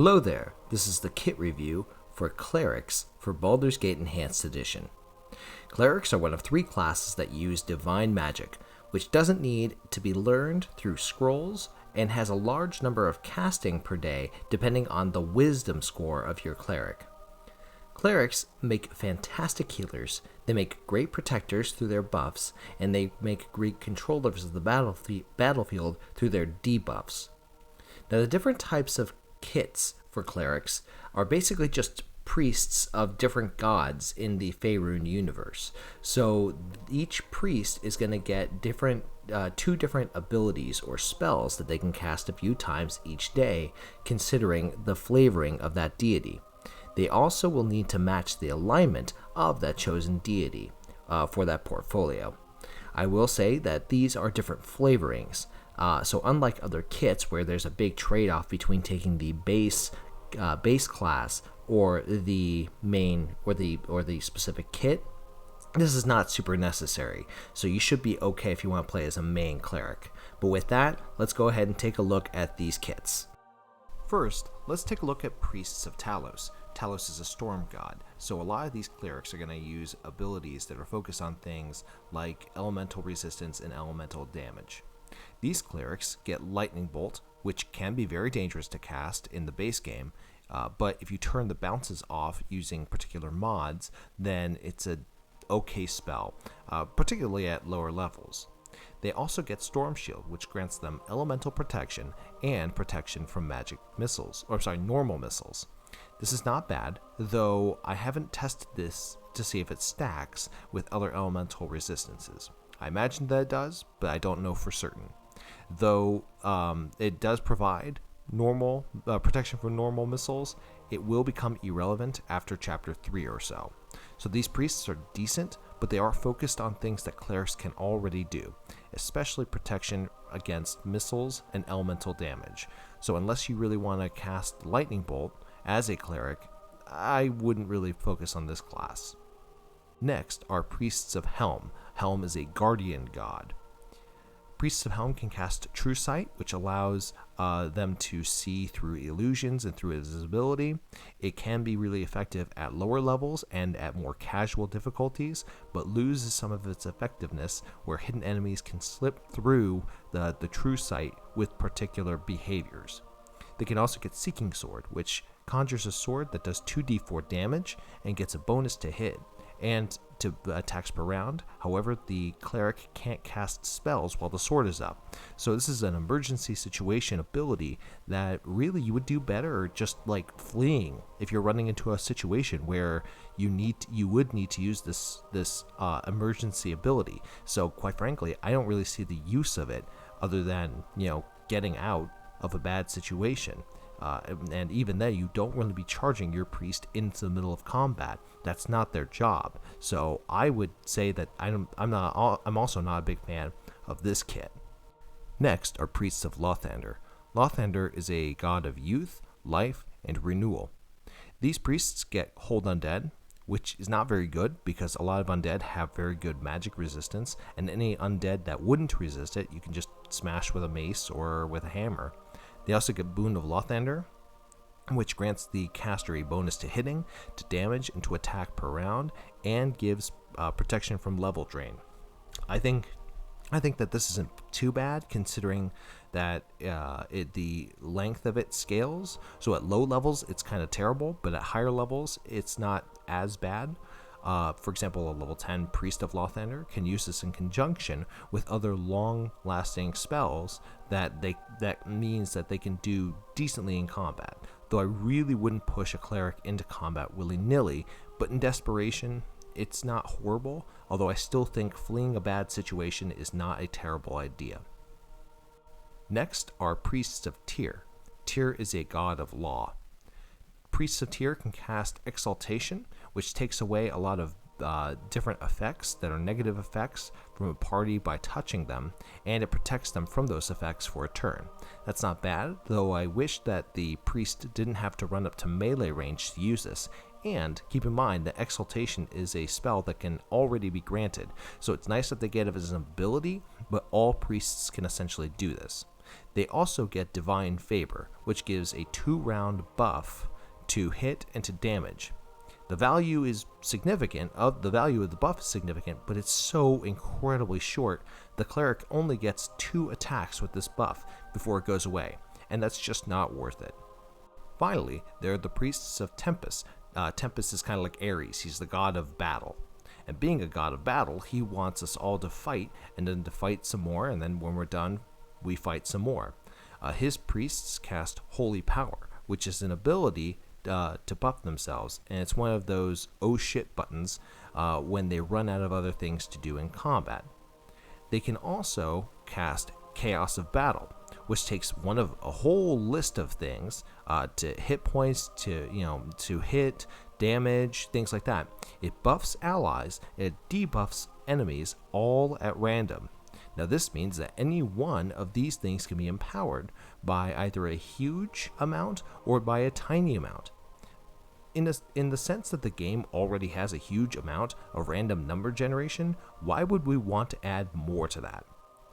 Hello there, this is the kit review for Clerics for Baldur's Gate Enhanced Edition. Clerics are one of 3 classes that use divine magic, which doesn't need to be learned through scrolls and has a large number of casting per day depending on the wisdom score of your cleric. Clerics make fantastic healers, they make great protectors through their buffs, and they make great controllers of the battlefield through their debuffs. Now, the different types of kits for clerics are basically just priests of different gods in the Faerun universe. So each priest is going to get 2 different abilities or spells that they can cast a few times each day, considering the flavoring of that deity. They also will need to match the alignment of that chosen deity for that portfolio. I will say that these are different flavorings. So unlike other kits where there's a big trade-off between taking the base class or the main or the specific kit, this is not super necessary. So you should be okay if you want to play as a main cleric. But with that, let's go ahead and take a look at these kits. First, let's take a look at Priests of Talos. Talos is a storm god, so a lot of these clerics are going to use abilities that are focused on things like elemental resistance and elemental damage. These clerics get Lightning Bolt, which can be very dangerous to cast in the base game, but if you turn the bounces off using particular mods, then it's an okay spell, particularly at lower levels. They also get Storm Shield, which grants them elemental protection and protection from normal missiles. This is not bad, though I haven't tested this to see if it stacks with other elemental resistances. I imagine that it does, but I don't know for certain. Though it does provide normal protection from normal missiles, it will become irrelevant after Chapter 3 or so. So these priests are decent, but they are focused on things that clerics can already do, especially protection against missiles and elemental damage. So unless you really want to cast Lightning Bolt as a cleric, I wouldn't really focus on this class. Next are Priests of Helm. Helm is a guardian god. Priests of Helm can cast True Sight, which allows them to see through illusions and through invisibility. It can be really effective at lower levels and at more casual difficulties, but loses some of its effectiveness where hidden enemies can slip through the True Sight with particular behaviors. They can also get Seeking Sword, which conjures a sword that does 2d4 damage and gets a bonus to hit and to attacks per round. However, the cleric can't cast spells while the sword is up. So this is an emergency situation ability that really you would do better just like fleeing if you're running into a situation where you would need to use this emergency ability. So quite frankly, I don't really see the use of it other than getting out of a bad situation. And even then, you don't want to be charging your priest into the middle of combat. That's not their job. So I would say that I'm also not a big fan of this kit. Next are Priests of Lothander. Lothander is a god of youth, life, and renewal. These priests get Hold Undead, which is not very good because a lot of undead have very good magic resistance, and any undead that wouldn't resist it, you can just smash with a mace or with a hammer. They also get Boon of Lothander, which grants the caster a bonus to hitting, to damage, and to attack per round, and gives protection from level drain. I think that this isn't too bad considering that the length of it scales. So at low levels, it's kind of terrible, but at higher levels, it's not as bad. For example, a level 10 Priest of Lothander can use this in conjunction with other long-lasting spells that means that they can do decently in combat. Though I really wouldn't push a cleric into combat willy-nilly, but in desperation, it's not horrible, although I still think fleeing a bad situation is not a terrible idea. Next are Priests of Tyr. Tyr is a god of law. Priests of Tyr can cast Exaltation, which takes away a lot of different effects that are negative effects from a party by touching them, and it protects them from those effects for a turn. That's not bad, though I wish that the priest didn't have to run up to melee range to use this. And keep in mind that Exaltation is a spell that can already be granted, so it's nice that they get it as an ability, but all priests can essentially do this. They also get Divine Favor, which gives a 2-round buff to hit and to damage. The value is significant, the value of the buff is significant, but it's so incredibly short, the cleric only gets 2 attacks with this buff before it goes away, and that's just not worth it. Finally, there are the Priests of Tempus. Tempest is kind of like Ares, he's the god of battle. And being a god of battle, he wants us all to fight, and then to fight some more, and then when we're done, we fight some more. His priests cast Holy Power, which is an ability to buff themselves, and it's one of those oh shit buttons when they run out of other things to do in combat. They can also cast Chaos of Battle, which takes one of a whole list of things to hit points, to hit, damage, things like that. It buffs allies and it debuffs enemies all at random. Now this means that any one of these things can be empowered by either a huge amount or by a tiny amount. In the sense that the game already has a huge amount of random number generation, why would we want to add more to that?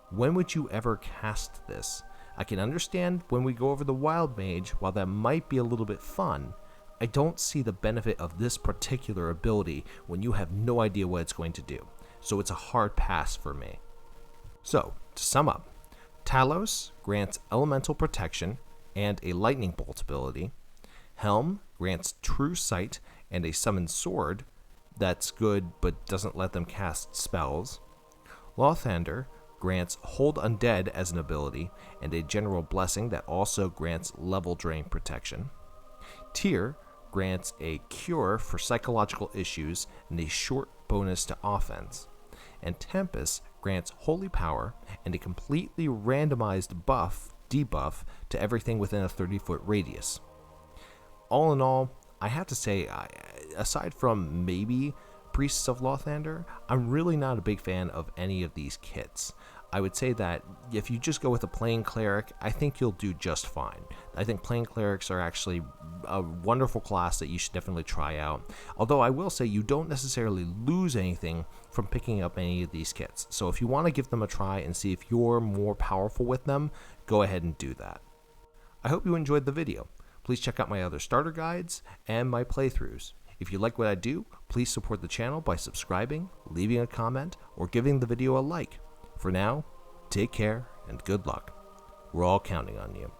When would you ever cast this? I can understand when we go over the Wild Mage, while that might be a little bit fun, I don't see the benefit of this particular ability when you have no idea what it's going to do. So it's a hard pass for me. So, to sum up, Talos grants elemental protection and a lightning bolt ability. Helm grants true sight and a summoned sword that's good but doesn't let them cast spells. Lothander grants hold undead as an ability and a general blessing that also grants level drain protection. Tyr grants a cure for psychological issues and a short bonus to offense. And Tempus grants holy power and a completely randomized debuff to everything within a 30-foot radius. All in all, I have to say, aside from maybe Priests of Lothander, I'm really not a big fan of any of these kits. I would say that if you just go with a plain cleric, I think you'll do just fine. I think plain clerics are actually a wonderful class that you should definitely try out. Although I will say you don't necessarily lose anything from picking up any of these kits. So if you want to give them a try and see if you're more powerful with them, go ahead and do that. I hope you enjoyed the video. Please check out my other starter guides and my playthroughs. If you like what I do, please support the channel by subscribing, leaving a comment, or giving the video a like. For now, take care and good luck. We're all counting on you.